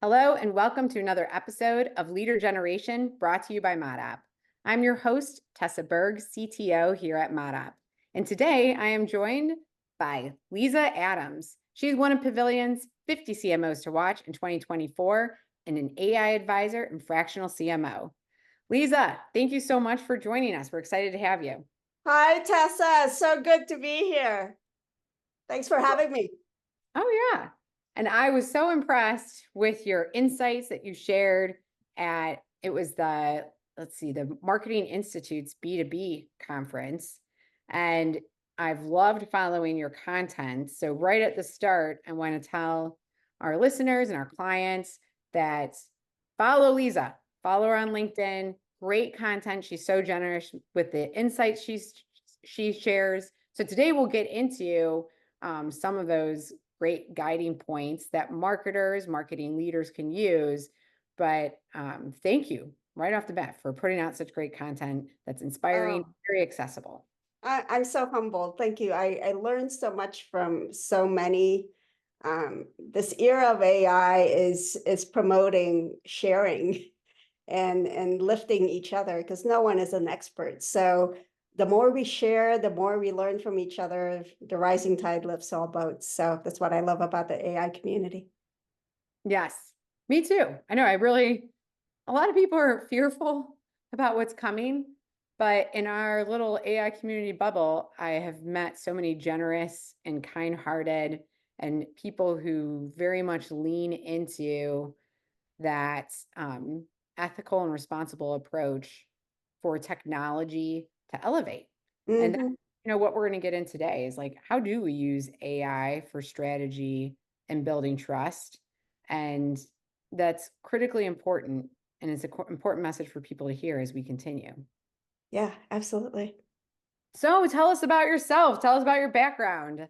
Hello and welcome to another episode of Leader Generation brought to you by ModApp. I'm your host, Tessa Burg, CTO here at ModApp. And today I am joined by Liza Adams. She's one of Pavilion's 50 CMOs to watch in 2024 and an AI advisor and fractional CMO. Liza, thank you so much for joining us. We're excited to have you. Hi, Tessa. So good to be here. Thanks for having me. Oh, yeah. And I was so impressed with your insights that you shared at, it was the Marketing Institute's B2B conference. And I've loved following your content. So right at the start, I want to tell our listeners and our clients that follow Liza, follow her on LinkedIn, great content. She's so generous with the insights she shares. So today we'll get into some of those great guiding points that marketing leaders can use. But thank you right off the bat for putting out such great content that's inspiring, very accessible. I'm so humbled. Thank you. I learned so much from so many. This era of AI is promoting sharing and lifting each other because no one is an expert. So the more we share, the more we learn from each other, the rising tide lifts all boats. So that's what I love about the AI community. Yes, me too. I know a lot of people are fearful about what's coming, but in our little AI community bubble, I have met so many generous and kind-hearted and people who very much lean into that ethical and responsible approach for technology to elevate. And Mm-hmm. what we're going to get in today is like, how do we use AI for strategy and building trust? And that's critically important. And it's an important message for people to hear as we continue. Yeah, absolutely. So tell us about yourself. Tell us about your background.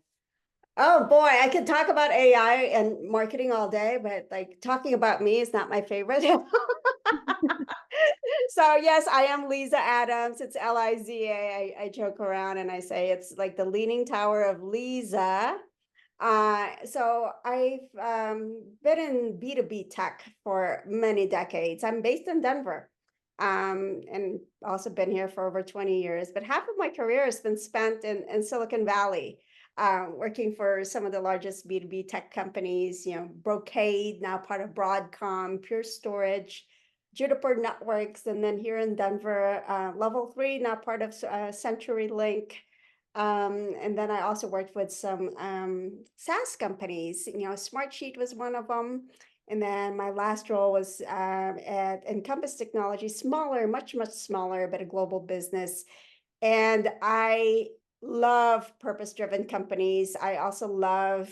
Oh boy, I could talk about AI and marketing all day, but like talking about me is not my favorite. So yes, I am Liza Adams. It's Liza. I joke around and I say it's like the Leaning Tower of Liza. So I've been in B2B tech for many decades. I'm based in Denver, and also been here for over 20 years. But half of my career has been spent in Silicon Valley, working for some of the largest B2B tech companies, Brocade, now part of Broadcom, Pure Storage, Juniper Networks, and then here in Denver, Level 3, now part of CenturyLink. And then I also worked with some SaaS companies. Smartsheet was one of them. And then my last role was at Encompass Technology, smaller, much, much smaller, but a global business. And I love purpose-driven companies. I also love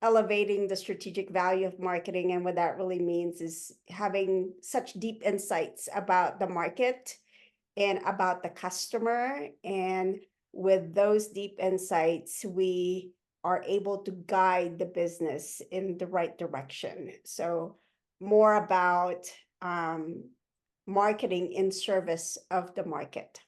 elevating the strategic value of marketing. And what that really means is having such deep insights about the market and about the customer. And with those deep insights, we are able to guide the business in the right direction. So more about marketing in service of the market.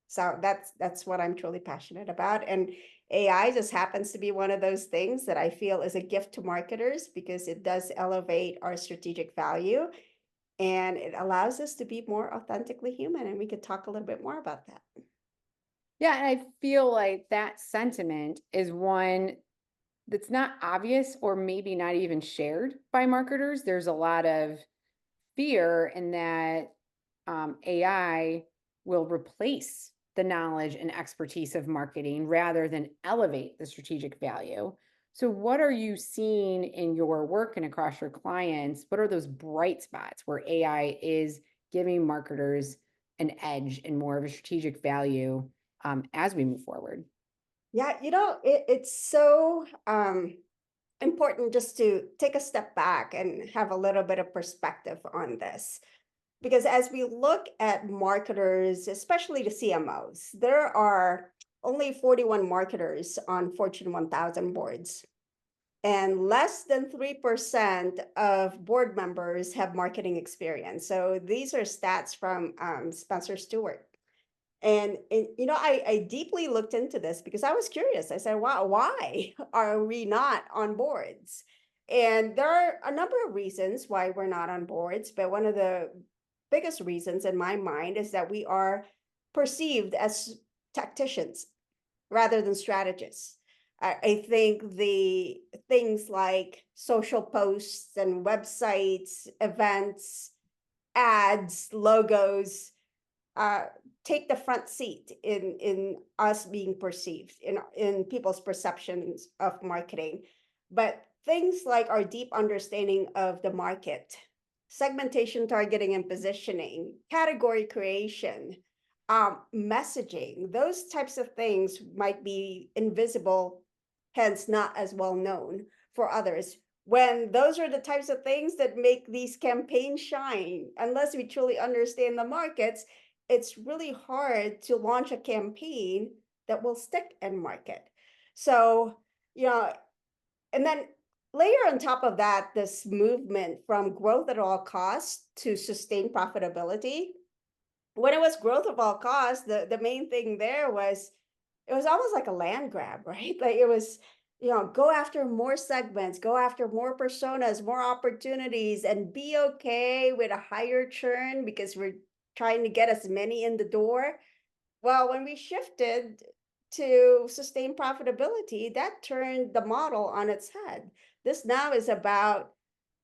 So that's what I'm truly passionate about. And AI just happens to be one of those things that I feel is a gift to marketers because it does elevate our strategic value and it allows us to be more authentically human. And we could talk a little bit more about that. Yeah, and I feel like that sentiment is one that's not obvious or maybe not even shared by marketers. There's a lot of fear in that AI will replace the knowledge and expertise of marketing rather than elevate the strategic value. So what are you seeing in your work and across your clients? What are those bright spots where AI is giving marketers an edge and more of a strategic value as we move forward? Yeah, it's so important just to take a step back and have a little bit of perspective on this. Because as we look at marketers, especially the CMOs, there are only 41 marketers on Fortune 1000 boards. And less than 3% of board members have marketing experience. So these are stats from Spencer Stewart. And I deeply looked into this because I was curious. I said, wow, why are we not on boards? And there are a number of reasons why we're not on boards, but one of the biggest reasons in my mind is that we are perceived as tacticians rather than strategists. I think the things like social posts and websites, events, ads, logos, uh, take the front seat in us being perceived, in people's perceptions of marketing. But things like our deep understanding of the market, segmentation, targeting, and positioning, category creation, messaging, those types of things might be invisible, hence not as well known for others. When those are the types of things that make these campaigns shine, unless we truly understand the markets, it's really hard to launch a campaign that will stick in market. So, you know, and then layer on top of that, this movement from growth at all costs to sustain profitability. When it was growth at all costs, the main thing there was, it was almost like a land grab, right? Like it was, go after more segments, go after more personas, more opportunities, and be okay with a higher churn because we're trying to get as many in the door. Well, when we shifted to sustain profitability, that turned the model on its head. This now is about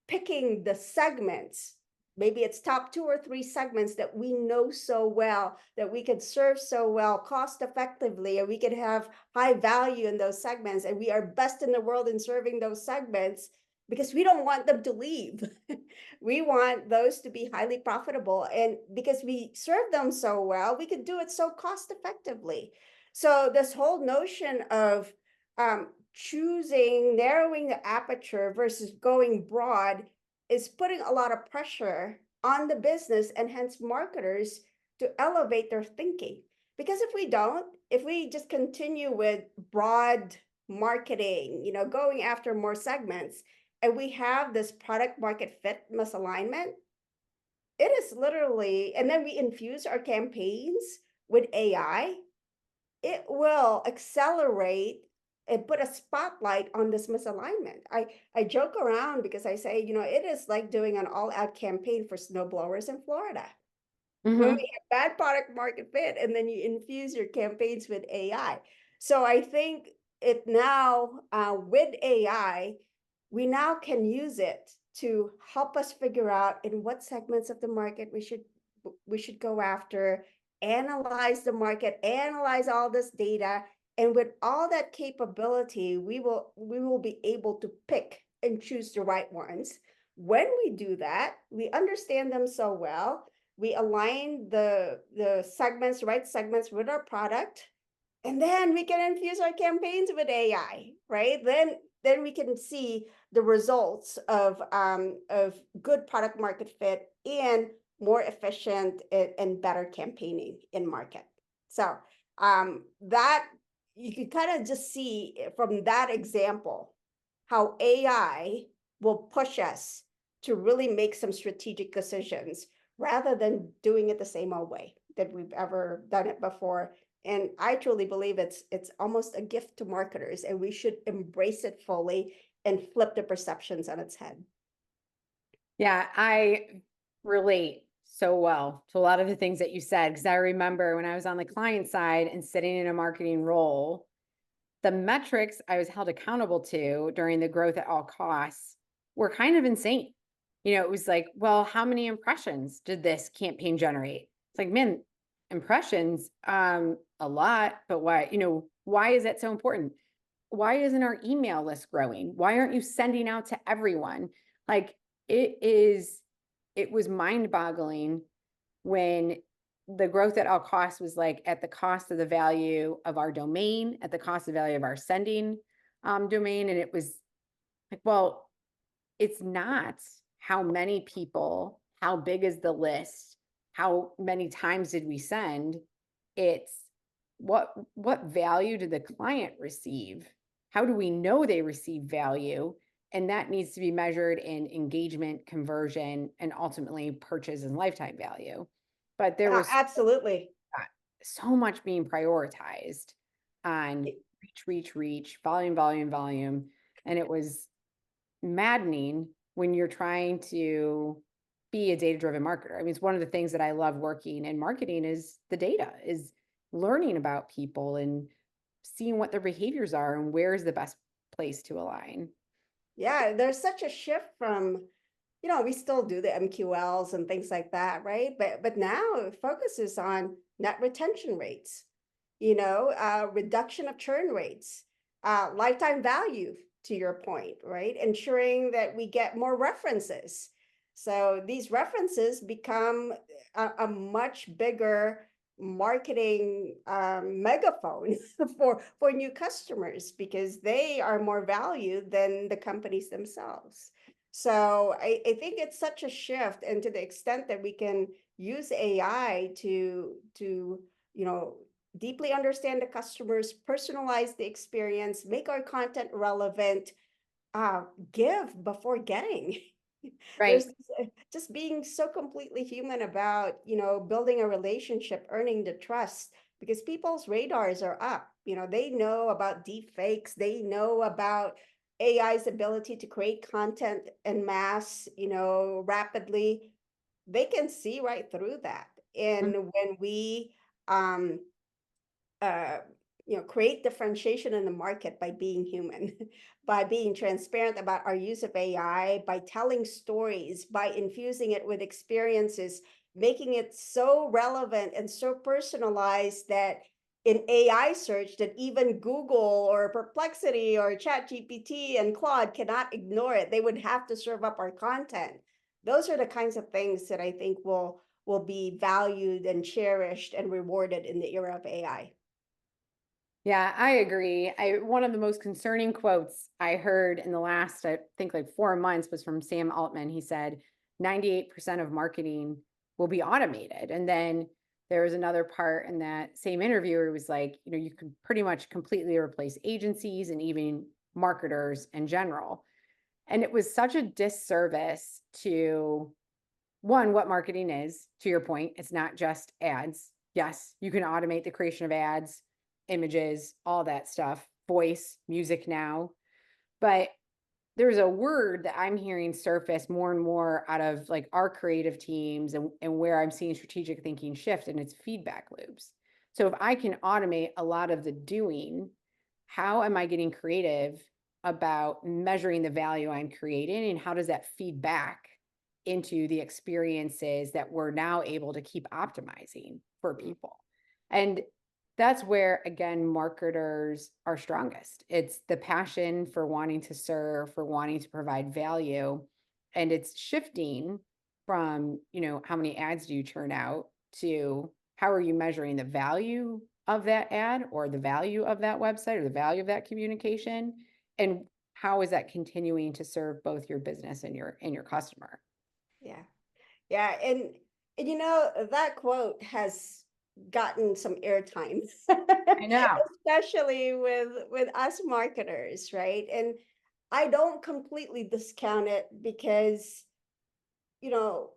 picking the segments. Maybe it's top 2 or 3 segments that we know so well, that we could serve so well, cost effectively, and we could have high value in those segments. And we are best in the world in serving those segments because we don't want them to leave. We want those to be highly profitable. And because we serve them so well, we could do it so cost effectively. So this whole notion of choosing, narrowing the aperture versus going broad is putting a lot of pressure on the business and hence marketers to elevate their thinking. Because if we just continue with broad marketing, going after more segments, and we have this product market fit misalignment, it is literally, and then we infuse our campaigns with AI, it will accelerate and put a spotlight on this misalignment. I joke around because I say, it is like doing an all-out campaign for snowblowers in Florida. When we have bad product market fit, and then you infuse your campaigns with AI. So I think it now, with AI, we now can use it to help us figure out in what segments of the market we should go after, analyze the market, analyze all this data, and with all that capability, we will be able to pick and choose the right ones. When we do that, we understand them so well, we align the right segments with our product, and then we can infuse our campaigns with AI, right? Then we can see the results of good product market fit and more efficient and better campaigning in market. So that you can kind of just see from that example how AI will push us to really make some strategic decisions rather than doing it the same old way that we've ever done it before. And I truly believe it's almost a gift to marketers, and we should embrace it fully and flip the perceptions on its head. Yeah, I relate so well to a lot of the things that you said, because I remember when I was on the client side and sitting in a marketing role, the metrics I was held accountable to during the growth at all costs were kind of insane. It was like, well, how many impressions did this campaign generate? It's like, man, impressions, a lot, but why is that so important? Why isn't our email list growing? Why aren't you sending out to everyone? Like it was mind-boggling when the growth at all costs was like at the cost of the value of our domain, at the cost of the value of our sending domain. And it was like, well, it's not how many people, how big is the list, how many times did we send? It's what value did the client receive? How do we know they receive value? And that needs to be measured in engagement, conversion, and ultimately purchase and lifetime value. But there was absolutely so much being prioritized on reach, volume. And it was maddening when you're trying to be a data-driven marketer. I mean, it's one of the things that I love working in marketing is the data, is learning about people and seeing what their behaviors are and where is the best place to align. Yeah, there's such a shift from, we still do the MQLs and things like that, right? But now it focuses on net retention rates, reduction of churn rates, lifetime value, to your point, right? Ensuring that we get more references. So these references become a much bigger marketing megaphone for new customers because they are more valued than the companies themselves. So I think it's such a shift, and to the extent that we can use AI to deeply understand the customers, personalize the experience, make our content relevant, give before getting. Right. There's just being so completely human about, building a relationship, earning the trust, because people's radars are up. They know about deep fakes, they know about AI's ability to create content en masse, rapidly. They can see right through that. And when we um uh, create differentiation in the market by being human, by being transparent about our use of AI, by telling stories, by infusing it with experiences, making it so relevant and so personalized that in AI search that even Google or Perplexity or ChatGPT and Claude cannot ignore it. They would have to serve up our content. Those are the kinds of things that I think will be valued and cherished and rewarded in the era of AI. Yeah, I agree. One of the most concerning quotes I heard in the last, I think like 4 months was from Sam Altman. He said 98% of marketing will be automated. And then there was another part in that same interview where it was like, you can pretty much completely replace agencies and even marketers in general. And it was such a disservice to one, what marketing is, to your point. It's not just ads. Yes, you can automate the creation of ads, images, all that stuff, voice, music now. But there's a word that I'm hearing surface more and more out of like our creative teams and where I'm seeing strategic thinking shift, and it's feedback loops. So if I can automate a lot of the doing, how am I getting creative about measuring the value I'm creating, and how does that feed back into the experiences that we're now able to keep optimizing for people? And that's where, again, marketers are strongest. It's the passion for wanting to serve, for wanting to provide value. And it's shifting from, how many ads do you churn out to how are you measuring the value of that ad or the value of that website or the value of that communication? And how is that continuing to serve both your business and your customer? Yeah. Yeah. And that quote has gotten some airtime, I know. especially with us marketers, right? And I don't completely discount it because, you know,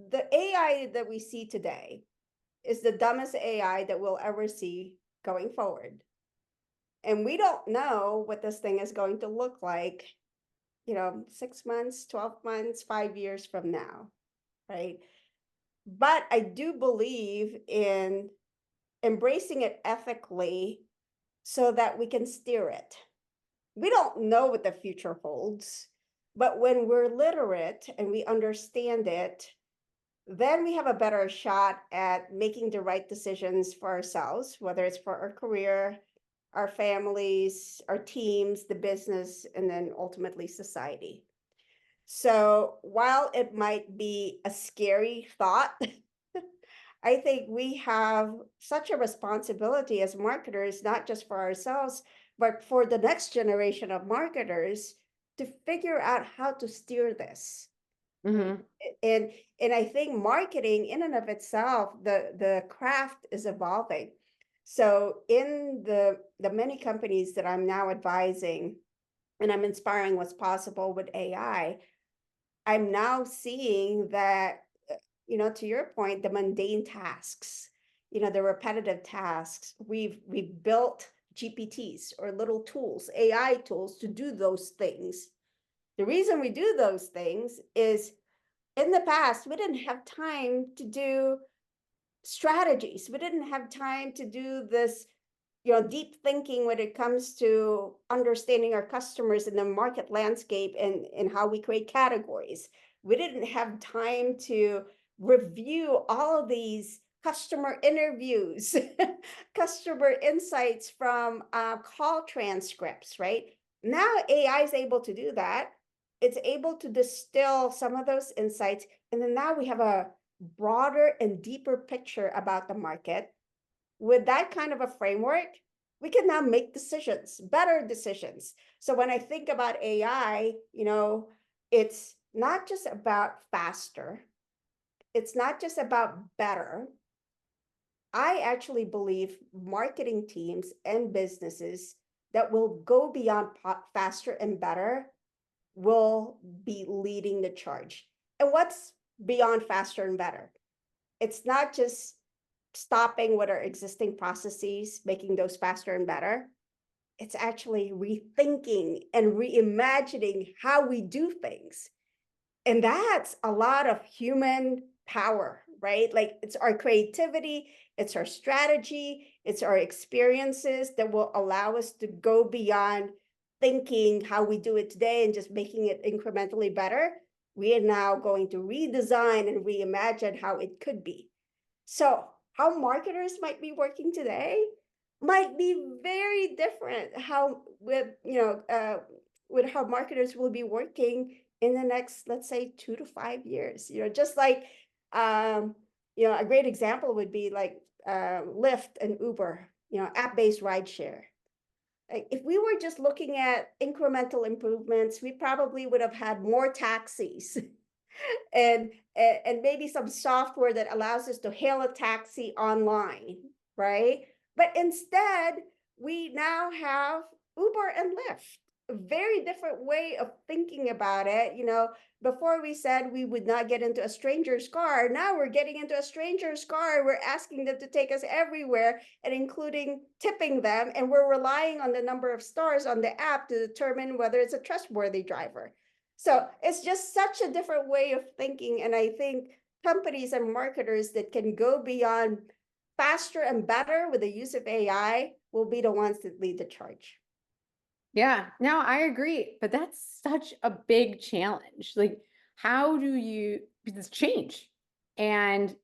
the AI that we see today is the dumbest AI that we'll ever see going forward. And we don't know what this thing is going to look like, 6 months, 12 months, 5 years from now, right? But I do believe in embracing it ethically so that we can steer it. We don't know what the future holds, but when we're literate and we understand it, then we have a better shot at making the right decisions for ourselves, whether it's for our career, our families, our teams, the business, and then ultimately society. So while it might be a scary thought, I think we have such a responsibility as marketers, not just for ourselves, but for the next generation of marketers to figure out how to steer this. Right? Mm-hmm. And and I think marketing in and of itself, the craft is evolving. So in the many companies that I'm now advising, and I'm inspiring what's possible with AI, I'm now seeing that, to your point, the mundane tasks, the repetitive tasks, we've built GPTs or little tools, AI tools to do those things. The reason we do those things is in the past, we didn't have time to do strategies. We didn't have time to do this, deep thinking when it comes to understanding our customers in the market landscape and how we create categories. We didn't have time to review all of these customer interviews, customer insights from call transcripts, right? Now AI is able to do that. It's able to distill some of those insights. And then now we have a broader and deeper picture about the market. With that kind of a framework, we can now make decisions, better decisions. So when I think about AI, it's not just about faster. It's not just about better. I actually believe marketing teams and businesses that will go beyond faster and better will be leading the charge. And what's beyond faster and better? It's not just stopping with our existing processes, making those faster and better. It's actually rethinking and reimagining how we do things. And that's a lot of human power, right? Like it's our creativity, it's our strategy, it's our experiences that will allow us to go beyond thinking how we do it today and just making it incrementally better. We are now going to redesign and reimagine how it could be. So how marketers might be working today might be very different with how marketers will be working in the next, let's say, 2 to 5 years. Just like a great example would be like Lyft and Uber, app-based rideshare. Like if we were just looking at incremental improvements, we probably would have had more taxis and maybe some software that allows us to hail a taxi online, right? But instead, we now have Uber and Lyft, a very different way of thinking about it. Before we said we would not get into a stranger's car. Now we're getting into a stranger's car. We're asking them to take us everywhere and including tipping them. And we're relying on the number of stars on the app to determine whether it's a trustworthy driver. So it's just such a different way of thinking. And I think companies and marketers that can go beyond faster and better with the use of AI will be the ones that lead the charge. Yeah, no, I agree. But that's such a big challenge. Like, how do you, because change and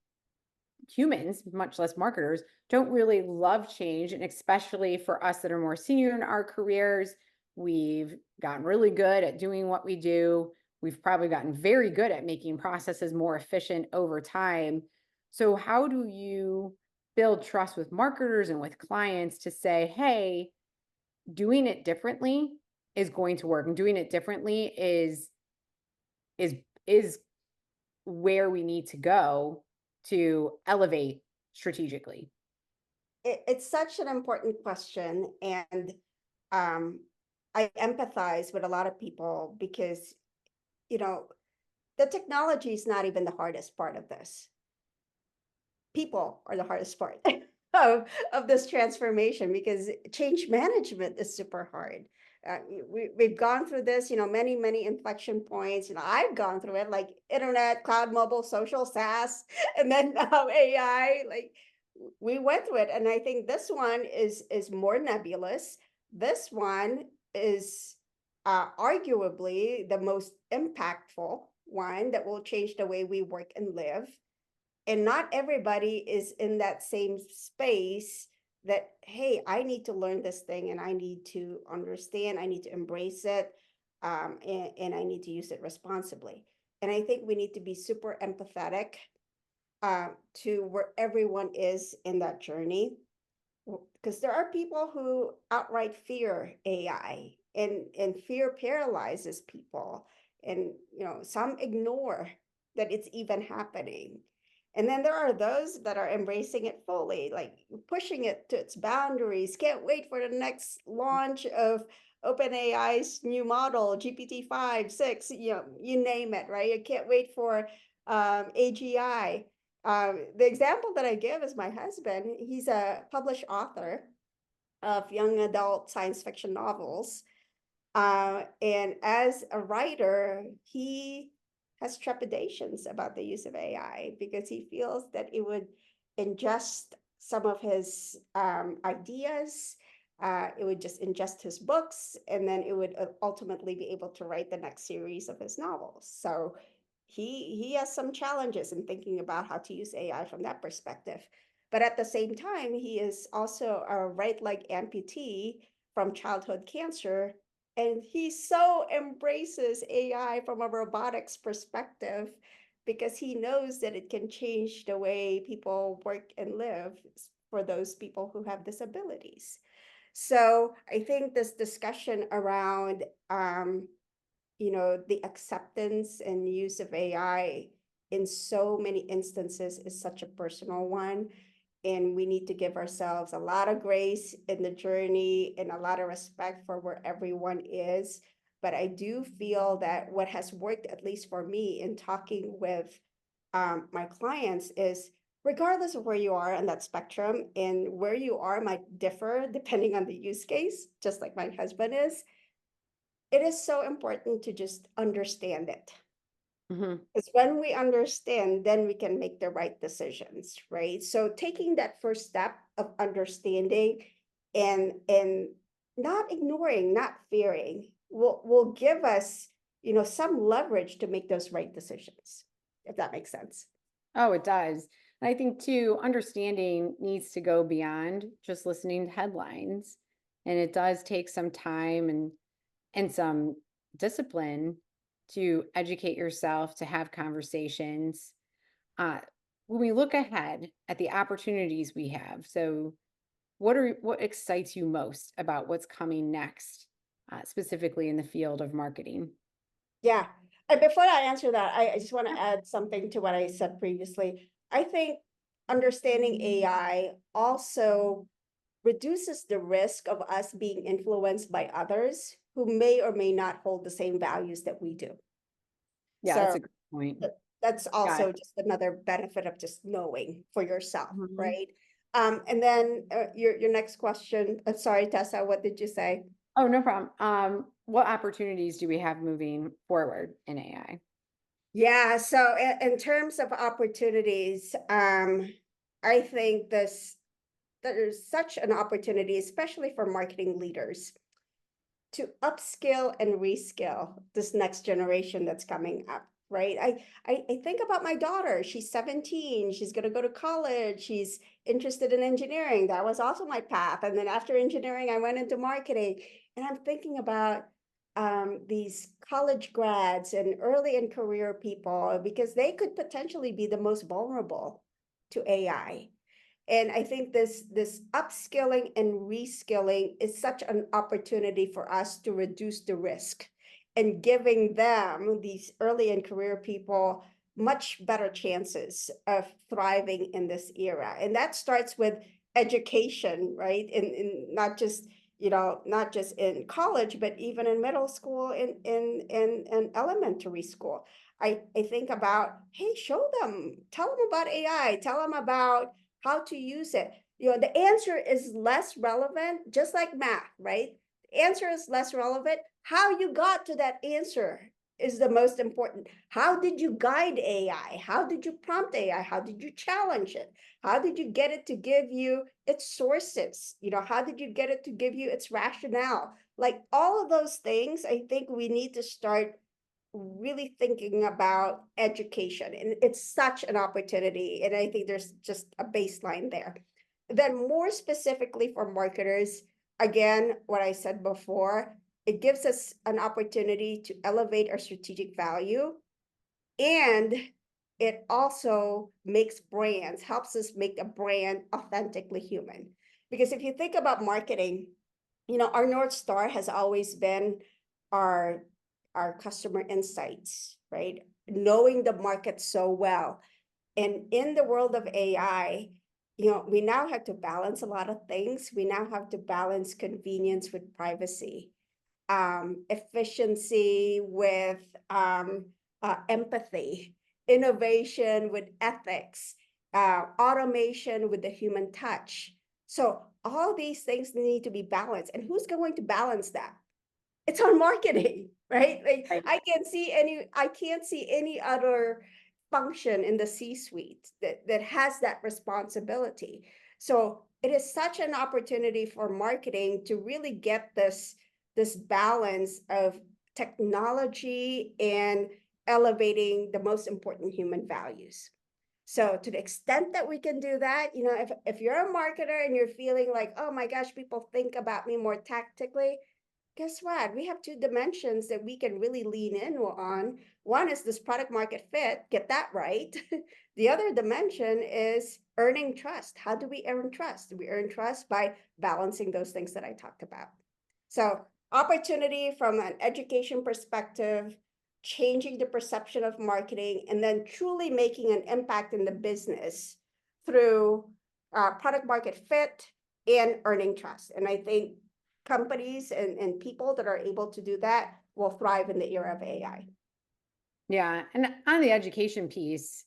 humans, much less marketers, don't really love change. And especially for us that are more senior in our careers, we've gotten really good at doing what we do. We've probably gotten very good at making processes more efficient over time. So how do you build trust with marketers and with clients to say, hey, doing it differently is going to work, and doing it differently is where we need to go to elevate strategically? It's such an important question. And I empathize with a lot of people because, the technology is not even the hardest part of this. People are the hardest part of this transformation because change management is super hard. We've gone through this, many inflection points. I've gone through it, like internet, cloud, mobile, social, SaaS, and then now AI. Like we went through it, and I think this one is more nebulous. This one is arguably the most impactful one that will change the way we work and live. And not everybody is in that same space that, hey, I need to learn this thing and I need to understand, I need to embrace it, and I need to use it responsibly. And I think we need to be super empathetic to where everyone is in that journey. Because there are people who outright fear AI, and fear paralyzes people. And, some ignore that it's even happening. And then there are those that are embracing it fully, like pushing it to its boundaries. Can't wait for the next launch of OpenAI's new model, GPT-5, 6, you name it, right? I can't wait for AGI. The example that I give is my husband. He's a published author of young adult science fiction novels. And as a writer, he has trepidations about the use of AI because he feels that it would ingest some of his ideas. It would just ingest his books, and then it would ultimately be able to write the next series of his novels. So he has some challenges in thinking about how to use AI from that perspective. But at the same time, he is also a right leg amputee from childhood cancer, and he so embraces AI from a robotics perspective because he knows that it can change the way people work and live for those people who have disabilities. So I think this discussion around the acceptance and use of AI in so many instances is such a personal one. And we need to give ourselves a lot of grace in the journey and a lot of respect for where everyone is. But I do feel that what has worked, at least for me, in talking with my clients is regardless of where you are on that spectrum, and where you are might differ depending on the use case, just like my husband is, it is so important to just understand it. Mhm. Because when we understand, then we can make the right decisions, right? So taking that first step of understanding and not ignoring, not fearing, will give us, some leverage to make those right decisions, if that makes sense. Oh, it does. And I think too, understanding needs to go beyond just listening to headlines. And it does take some time and some discipline to educate yourself, to have conversations. Uh, when we look ahead at the opportunities we have, so what excites you most about what's coming next, specifically in the field of marketing? Yeah. And before I answer that, I just want to add something to what I said previously. I think understanding AI also reduces the risk of us being influenced by others who may or may not hold the same values that we do. Yeah, that's So a good point. that's Yeah. also just another benefit of just knowing for yourself, Mhm. right? And then your next question. Sorry, Tessa, what did you say? Oh, no problem. What opportunities do we have moving forward in AI? Yeah, so in terms of opportunities, I think there's such an opportunity, especially for marketing leaders, to upskill and reskill this next generation that's coming up, right? I think about my daughter. She's 17. She's going to go to college. She's interested in engineering. That was also my path. And then after engineering, I went into marketing. And I'm thinking about these college grads and early in career people because they could potentially be the most vulnerable to AI. And I think this upskilling and reskilling is such an opportunity for us to reduce the risk and giving them, these early in career people, much better chances of thriving in this era. And that starts with education, right? In not just, not just in college, but even in middle school, in elementary school. I think about, hey, show them, tell them about AI, tell them about how to use it. The answer is less relevant, just like math, right? The answer is less relevant. How you got to that answer is the most important. How did you guide AI? How did you prompt AI? How did you challenge it? How did you get it to give you its sources? How did you get it to give you its rationale? Like all of those things, I think we need to start really thinking about education, and it's such an opportunity, and I think there's just a baseline there. Then more specifically for marketers, again, what I said before, it gives us an opportunity to elevate our strategic value, and it also helps us make a brand authentically human. Because if you think about marketing, our North Star has always been our our customer insights, right? Knowing the market so well. And in the world of AI, we now have to balance a lot of things. We now have to balance convenience with privacy, efficiency with empathy, innovation with ethics, automation with the human touch. So all these things need to be balanced. And who's going to balance that? it's on marketing, right? Like Right. I can't see any other function in the C-suite that has that responsibility. So it is such an opportunity for marketing to really get this balance of technology and elevating the most important human values. So to the extent that we can do that, if you're a marketer and you're feeling like, oh my gosh, people think about me more tactically, guess what? We have two dimensions that we can really lean in on. One is this product market fit, get that right. The other dimension is earning trust. How do we earn trust? We earn trust by balancing those things that I talked about. So, opportunity from an education perspective, changing the perception of marketing, and then truly making an impact in the business through product market fit and earning trust. And I think companies and people that are able to do that will thrive in the era of AI. Yeah. And on the education piece,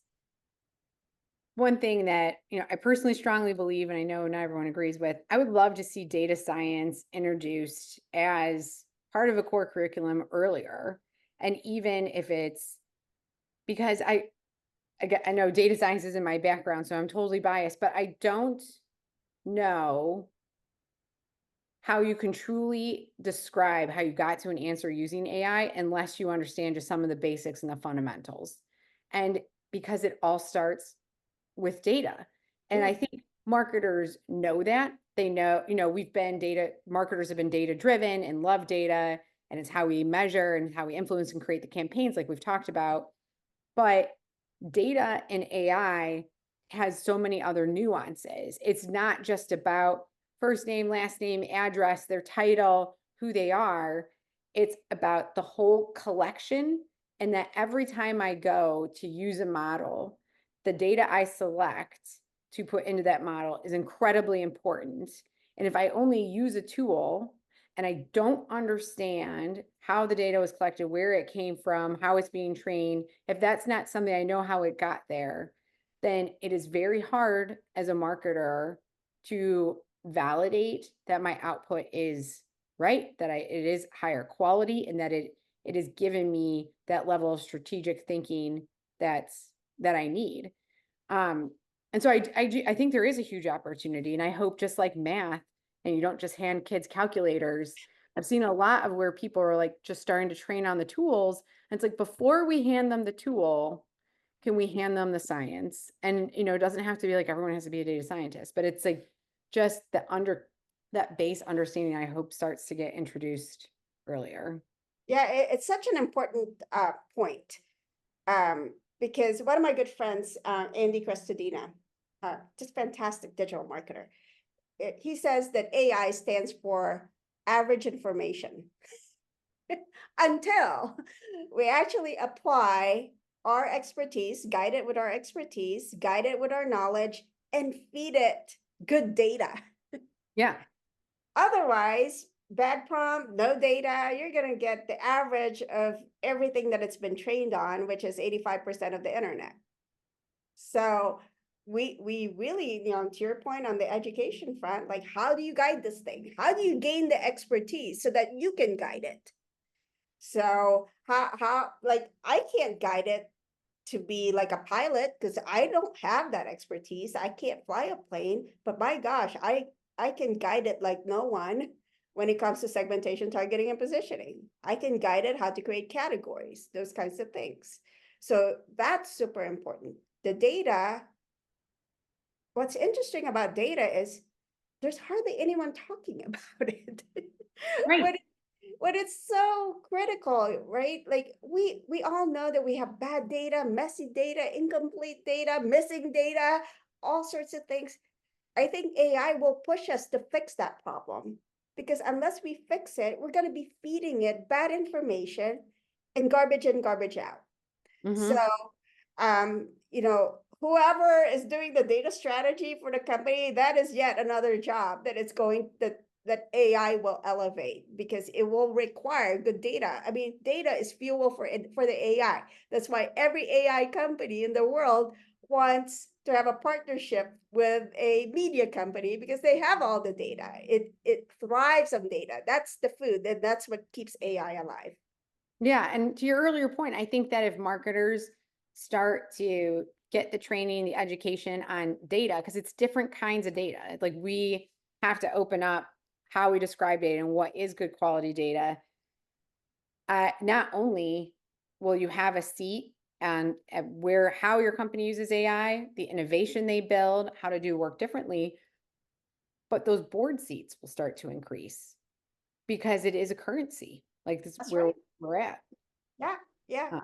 one thing that, I personally strongly believe, and I know not everyone agrees with, I would love to see data science introduced as part of a core curriculum earlier. And even if it's because I know data science is in my background, so I'm totally biased, but I don't know how you can truly describe how you got to an answer using AI unless you understand just some of the basics and the fundamentals. And because it all starts with data. And I think marketers know that. They know, marketers have been data driven and love data, and it's how we measure and how we influence and create the campaigns like we've talked about. But data and AI has so many other nuances. It's not just about first name, last name, address, their title, who they are. It's about the whole collection. And that every time I go to use a model, the data I select to put into that model is incredibly important. And if I only use a tool and I don't understand how the data was collected, where it came from, how it's being trained, if that's not something I know how it got there, then it is very hard as a marketer to validate that my output is right, that it is higher quality, and that it is giving me that level of strategic thinking that I need. And so I think there is a huge opportunity, and I hope, just like math, and you don't just hand kids calculators. I've seen a lot of where people are like just starting to train on the tools. And it's like, before we hand them the tool, can we hand them the science? And, it doesn't have to be like everyone has to be a data scientist, but it's like just that base understanding, I hope, starts to get introduced earlier. Yeah, it's such an important point. Because one of my good friends, Andy Crestodina, just fantastic digital marketer, he says that AI stands for average information until we actually apply our expertise, guide it with our expertise, guide it with our knowledge, and feed it good data. Yeah. Otherwise, bad prompt, no data, you're going to get the average of everything that it's been trained on, which is 85% of the internet. So we really, to your point on the education front, like, how do you guide this thing? How do you gain the expertise so that you can guide it? So how like, I can't guide it to be like a pilot because I don't have that expertise. I can't fly a plane, but my gosh, I can guide it like no one when it comes to segmentation, targeting, and positioning. I can guide it how to create categories, those kinds of things. So that's super important. The data, what's interesting about data is there's hardly anyone talking about it. Right. But it's so critical, right? Like we all know that we have bad data, messy data, incomplete data, missing data, all sorts of things. I think AI will push us to fix that problem because unless we fix it, we're going to be feeding it bad information and garbage in, garbage out. So, Mm-hmm. whoever is doing the data strategy for the company, that is yet another job that it's going that AI will elevate because it will require good data. I mean, data is fuel for the AI. That's why every AI company in the world wants to have a partnership with a media company because they have all the data. It thrives on data. That's the food, and that's what keeps AI alive. Yeah. And to your earlier point, I think that if marketers start to get the training, the education on data, because it's different kinds of data. Like we have to open up how we describe data and what is good quality data. Not only will you have a seat and where how your company uses AI, the innovation they build, how to do work differently, but those board seats will start to increase because it is a currency. Like this is That's where right. we're at. Yeah, yeah.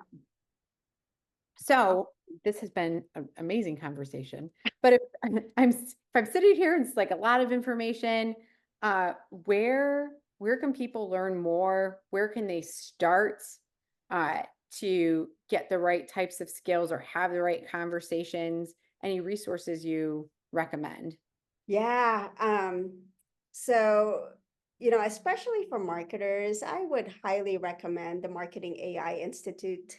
So this has been an amazing conversation. But if I'm sitting here and it's like a lot of information, where can people learn more? Where can they start to get the right types of skills or have the right conversations? Any resources you recommend? Yeah. So, especially for marketers, I would highly recommend the Marketing AI Institute.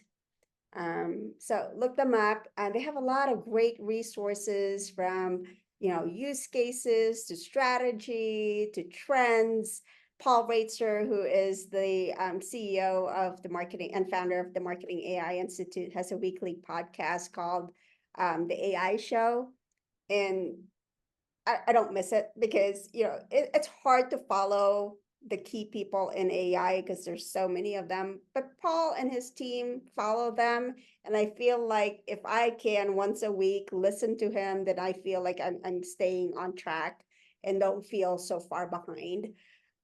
So look them up, and they have a lot of great resources from, use cases to strategy to trends. Paul Reitzer, who is the CEO of the marketing and founder of the Marketing AI Institute, has a weekly podcast called The AI Show. And I don't miss it because it's hard to follow the key people in AI because there's so many of them. But Paul and his team follow them, and I feel like if I can once a week listen to him, then I feel like I'm staying on track and don't feel so far behind.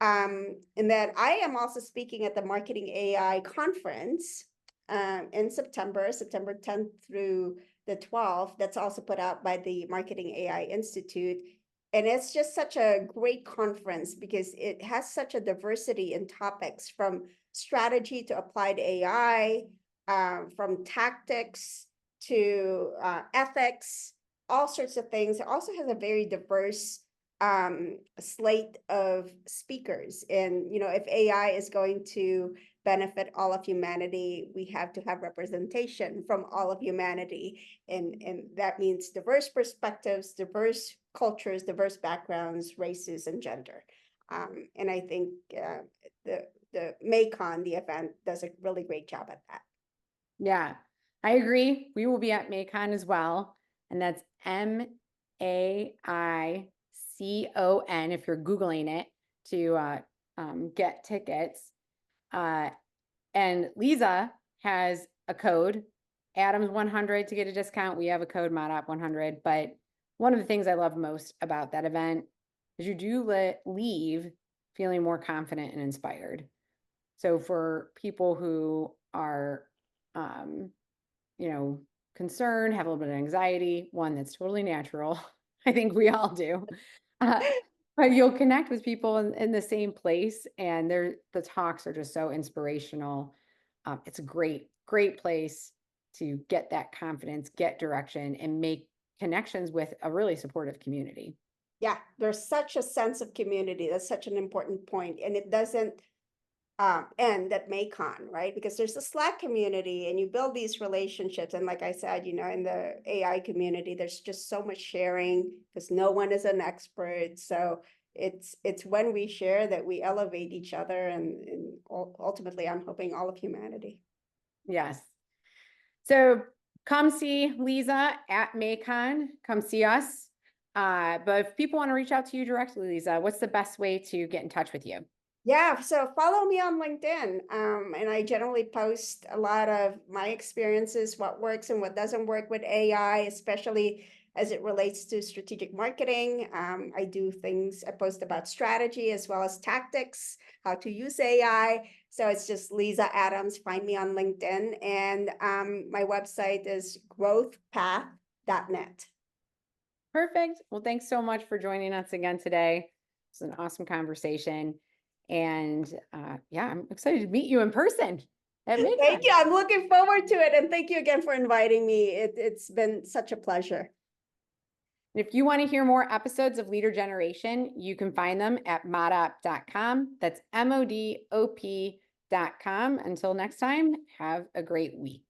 And then I am also speaking at the Marketing AI conference in September 10th through the 12th. That's also put out by the Marketing AI Institute. And it's just such a great conference because it has such a diversity in topics from strategy to applied AI, from tactics to ethics, all sorts of things. It also has a very diverse slate of speakers. And, if AI is going to benefit all of humanity, we have to have representation from all of humanity. And that means diverse perspectives, diverse cultures, diverse backgrounds, races, and gender. And I think the MACON, the event, does a really great job at that. Yeah, I agree. We will be at MACON as well. And that's MAICON if you're Googling it to get tickets. And Liza has a code, Adams 100 to get a discount. We have a code ModOp 100. But one of the things I love most about that event is you do leave feeling more confident and inspired. So for people who are, concerned, have a little bit of anxiety, one that's totally natural. I think we all do. But you'll connect with people in the same place, and the talks are just so inspirational. It's a great place to get that confidence, get direction, and make connections with a really supportive community. Yeah, there's such a sense of community. That's such an important point. And it doesn't end at MACON, right? Because there's a Slack community and you build these relationships. And like I said, in the AI community, there's just so much sharing because no one is an expert. So it's when we share that we elevate each other, and ultimately, I'm hoping all of humanity. Yes. So come see Liza at MACON. Come see us. But if people want to reach out to you directly, Liza, what's the best way to get in touch with you? Yeah, so follow me on LinkedIn. And I generally post a lot of my experiences, what works and what doesn't work with AI, especially as it relates to strategic marketing. I post about strategy as well as tactics, how to use AI. So it's just Liza Adams. Find me on LinkedIn. And my website is growthpath.net. Perfect. Well, thanks so much for joining us again today. It's an awesome conversation. And yeah, I'm excited to meet you in person at MACON. Thank you. I'm looking forward to it. And thank you again for inviting me. It's been such a pleasure. If you want to hear more episodes of Leader Generation, you can find them at modop.com. That's MODOP.com. Until next time, have a great week.